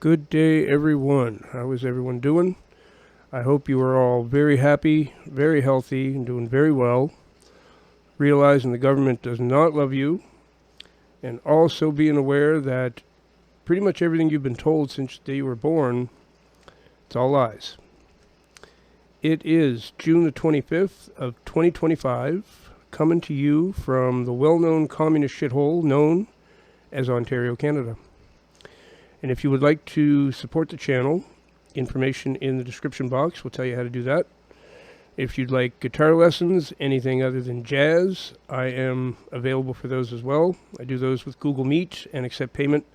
Good day, everyone. How is everyone doing? I hope you are all very happy, very healthy, and doing very well. Realizing the government does not love you, and also being aware that pretty much everything you've been told since the day you were born, it's all lies. It is June the 25th of 2025, coming to you from the well-known communist shithole known as Ontario, Canada. And if you would like to support the channel, information in the description box will tell you how to do that. If you'd like guitar lessons, anything other than jazz, I am available for those as well. I do those with Google Meet and accept payment.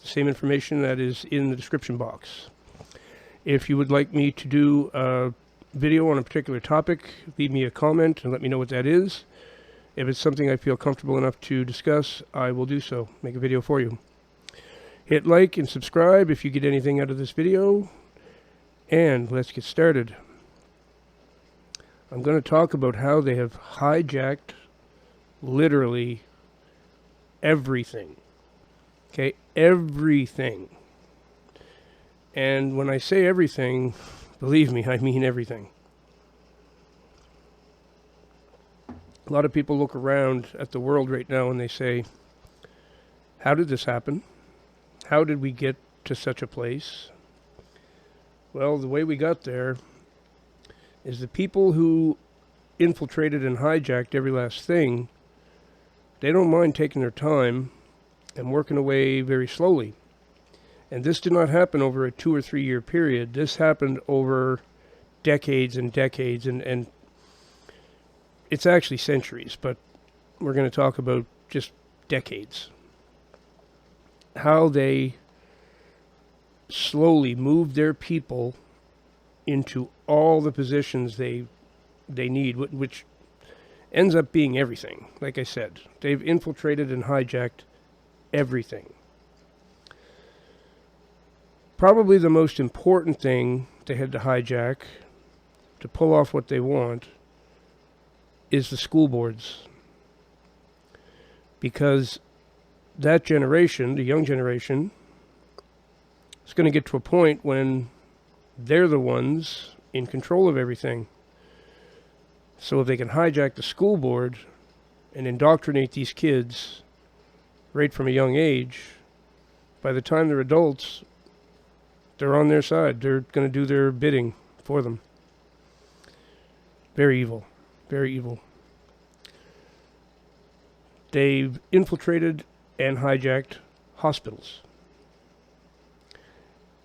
The same information that is in the description box. If you would like me to do a video on a particular topic, leave me a comment and let me know what that is. If it's something I feel comfortable enough to discuss, I will do so. Make a video for you. Hit like and subscribe if you get anything out of this video. And let's get started. I'm going to talk about how they have hijacked literally everything. Okay, everything. And when I say everything, believe me, I mean everything. A lot of people look around at the world right now and they say, how did this happen? How did we get to such a place? Well, the way we got there is the people who infiltrated and hijacked every last thing, they don't mind taking their time and working away very slowly. And this did not happen over a 2 or 3 year period. This happened over decades and decades, and it's actually centuries, but we're going to talk about just decades. How they slowly moved their people into all the positions they need, which ends up being everything. Like I said, they've infiltrated and hijacked everything. Probably the most important thing they had to hijack to pull off what they want is the school boards. Because that generation, the young generation, is going to get to a point when they're the ones in control of everything. So if they can hijack the school board and indoctrinate these kids right from a young age, by the time they're adults, they're on their side. They're going to do their bidding for them. Very evil. Very evil. They've infiltrated and hijacked hospitals.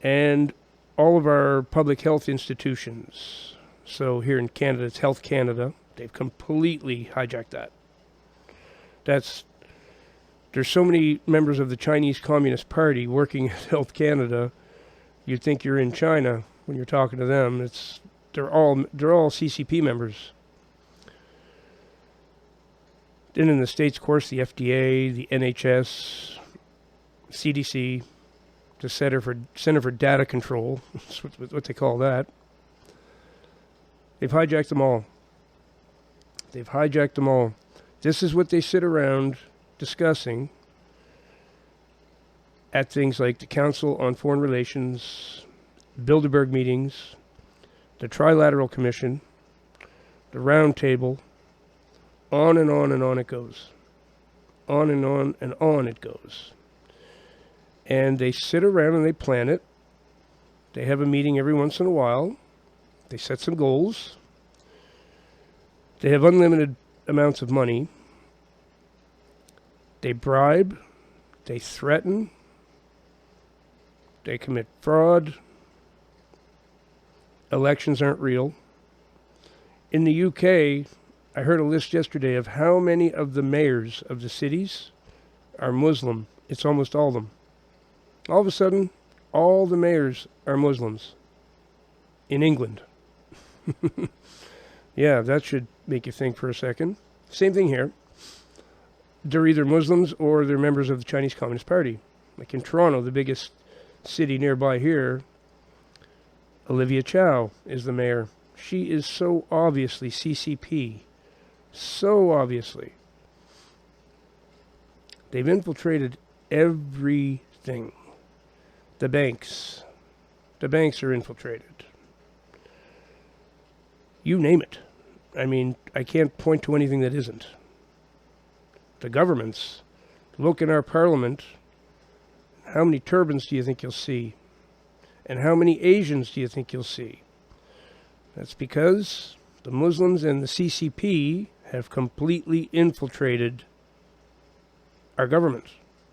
And all of our public health institutions. So here in Canada, it's Health Canada. They've completely hijacked that. There's so many members of the Chinese Communist Party working at Health Canada, you'd think you're in China when you're talking to them. They're all CCP members. Then in the States, of course, the FDA, the NHS, CDC, the Center for Data Control, that's what they call that. They've hijacked them all. They've hijacked them all. This is what they sit around discussing at things like the Council on Foreign Relations, Bilderberg meetings, the Trilateral Commission, the Round Table. On and on and on it goes. On and on it goes. And they sit around and they plan it. They have a meeting every once in a while. They set some goals. They have unlimited amounts of money. They bribe. They threaten. They commit fraud. Elections aren't real. In the UK, I heard a list yesterday of how many of the mayors of the cities are Muslim. It's almost all of them. All of a sudden, all the mayors are Muslims in England. Yeah, that should make you think for a second. Same thing here. They're either Muslims or they're members of the Chinese Communist Party. Like in Toronto, the biggest city nearby here, Olivia Chow is the mayor. She is so obviously CCP. So obviously. They've infiltrated everything. The banks. The banks are infiltrated. You name it. I mean, I can't point to anything that isn't. The governments. Look in our parliament. How many turbans do you think you'll see? And how many Asians do you think you'll see? That's because the Muslims and the CCP have completely infiltrated our government.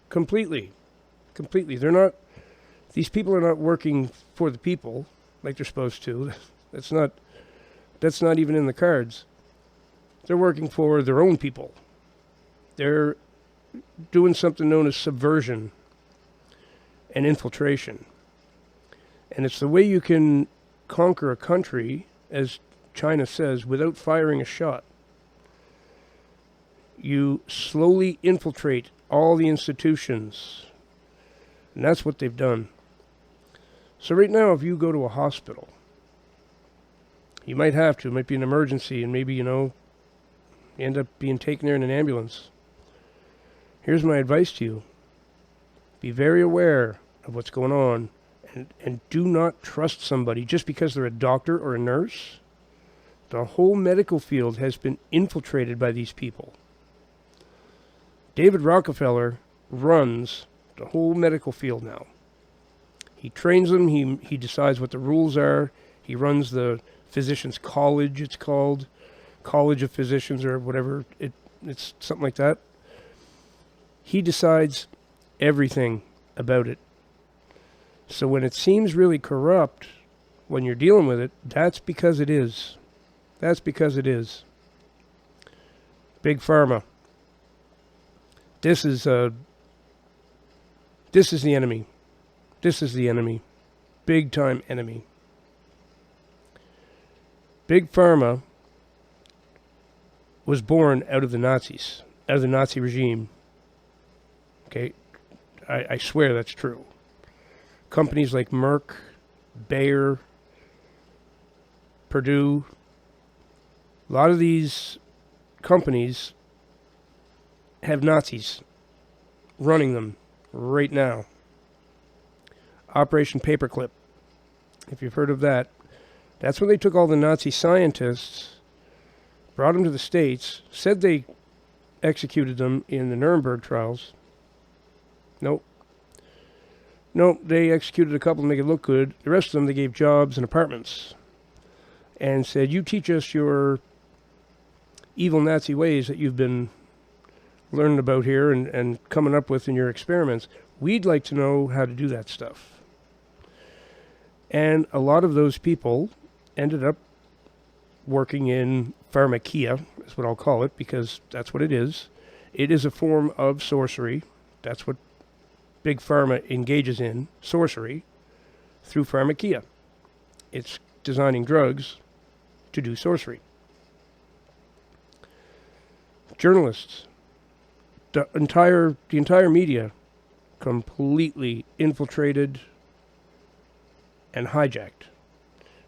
Completely. They're not, these people are not working for the people like they're supposed to. That's not even in the cards. They're working for their own people. They're doing something known as subversion and infiltration. And it's the way you can conquer a country, as China says, without firing a shot. You slowly infiltrate all the institutions. And that's what they've done. So right now, if you go to a hospital, you might have to. It might be an emergency, and maybe, you end up being taken there in an ambulance. Here's my advice to you. Be very aware of what's going on, and do not trust somebody just because they're a doctor or a nurse. The whole medical field has been infiltrated by these people. David Rockefeller runs the whole medical field now. He trains them. He decides what the rules are. He runs the physicians' college, it's called. College of Physicians or whatever. It's something like that. He decides everything about it. So when it seems really corrupt, when you're dealing with it, that's because it is. That's because it is. Big Pharma. This is the enemy. This is the enemy. Big time enemy. Big Pharma was born out of the Nazis, out of the Nazi regime. Okay? I swear that's true. Companies like Merck, Bayer, Purdue, a lot of these companies have Nazis running them right now. Operation Paperclip, if you've heard of that. That's when they took all the Nazi scientists, brought them to the States, said they executed them in the Nuremberg trials. Nope, they executed a couple to make it look good. The rest of them they gave jobs and apartments. And said, you teach us your evil Nazi ways that you've been learning about here and coming up with in your experiments. We'd like to know how to do that stuff. And a lot of those people ended up working in pharmakia, is what I'll call it, because that's what it is. It is a form of sorcery. That's what Big Pharma engages in, sorcery, through pharmakia. It's designing drugs to do sorcery. Journalists, the entire media, completely infiltrated and hijacked.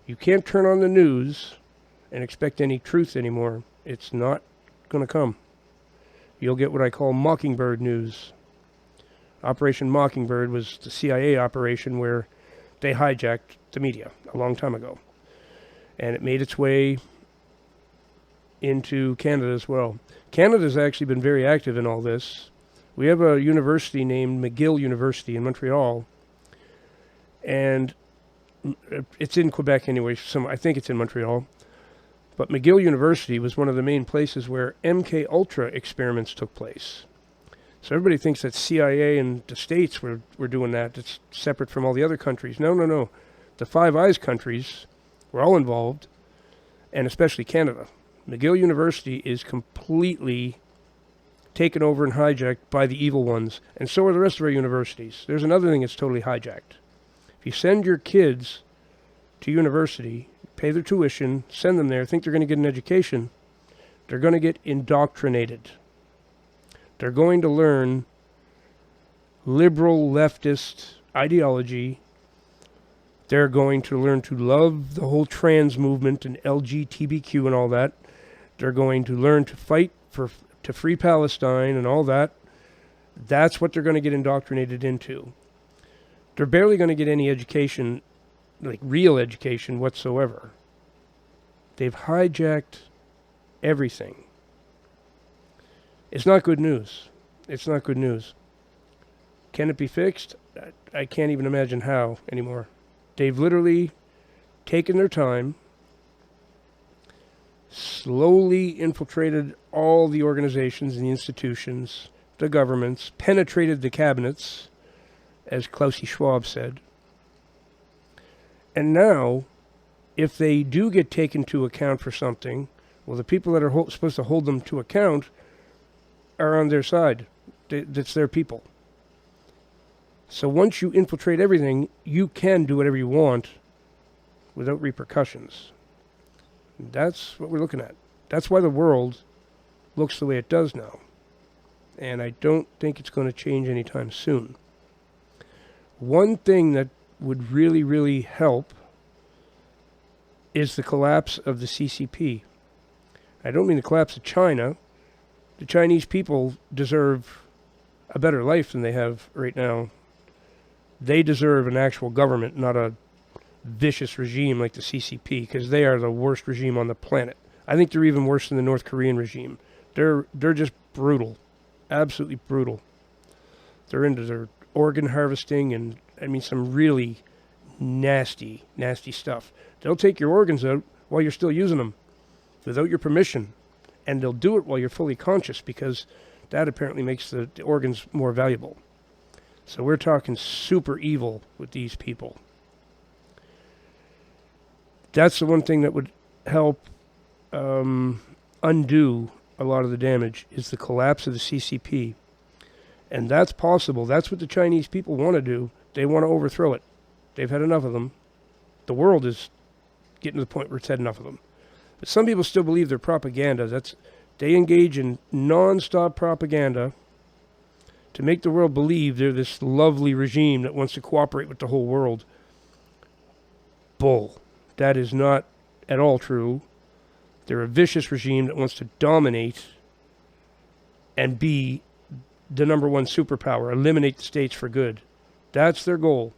You can't turn on the news and expect any truth anymore. It's not going to come. You'll get what I call Mockingbird news. Operation Mockingbird was the CIA operation where they hijacked the media a long time ago. And it made its way into Canada as well. Canada's actually been very active in all this. We have a university named McGill University in Montreal. And it's in Quebec anyway. I think it's in Montreal. But McGill University was one of the main places where MK Ultra experiments took place. So everybody thinks that CIA and the States were doing that. It's separate from all the other countries. No. The Five Eyes countries were all involved, and especially Canada. McGill University is completely taken over and hijacked by the evil ones, and so are the rest of our universities. There's another thing that's totally hijacked. If you send your kids to university, pay their tuition, send them there, think they're going to get an education, they're going to get indoctrinated. They're going to learn liberal leftist ideology. They're going to learn to love the whole trans movement and LGBTQ and all that. They're going to learn to fight to free Palestine and all that. That's what they're going to get indoctrinated into. They're barely going to get any education, like real education whatsoever. They've hijacked everything. It's not good news. It's not good news. Can it be fixed? I can't even imagine how anymore. They've literally taken their time, slowly infiltrated all the organizations and the institutions, the governments, penetrated the cabinets, as Klaus Schwab said. And now, if they do get taken to account for something, well, the people that are supposed to hold them to account are on their side. That's their people. So once you infiltrate everything, you can do whatever you want without repercussions. That's what we're looking at. That's why the world looks the way it does now. And I don't think it's going to change anytime soon. One thing that would really, really help is the collapse of the CCP. I don't mean the collapse of China. The Chinese people deserve a better life than they have right now. They deserve an actual government, not a vicious regime like the CCP, because they are the worst regime on the planet. I think they're even worse than the North Korean regime. They're just brutal, absolutely brutal. They're into their organ harvesting and, I mean, some really nasty, nasty stuff. They'll take your organs out while you're still using them without your permission, and they'll do it while you're fully conscious because that apparently makes the organs more valuable. So we're talking super evil with these people. That's the one thing that would help undo a lot of the damage, is the collapse of the CCP. And that's possible. That's what the Chinese people want to do. They want to overthrow it. They've had enough of them. The world is getting to the point where it's had enough of them. But some people still believe their propaganda. They engage in non-stop propaganda to make the world believe they're this lovely regime that wants to cooperate with the whole world. Bull. That is not at all true. They're a vicious regime that wants to dominate and be the number one superpower, eliminate the states for good. That's their goal.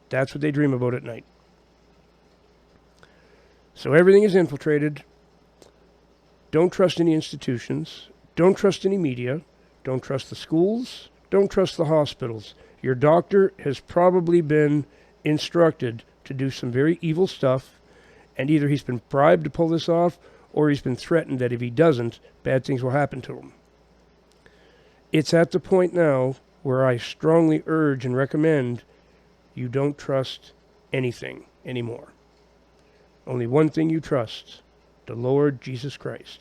That's what they dream about at night. So everything is infiltrated. Don't trust any institutions. Don't trust any media. Don't trust the schools. Don't trust the hospitals. Your doctor has probably been instructed to do some very evil stuff, and either he's been bribed to pull this off, or he's been threatened that if he doesn't, bad things will happen to him. It's at the point now where I strongly urge and recommend you don't trust anything anymore. Only one thing you trust: the Lord Jesus Christ.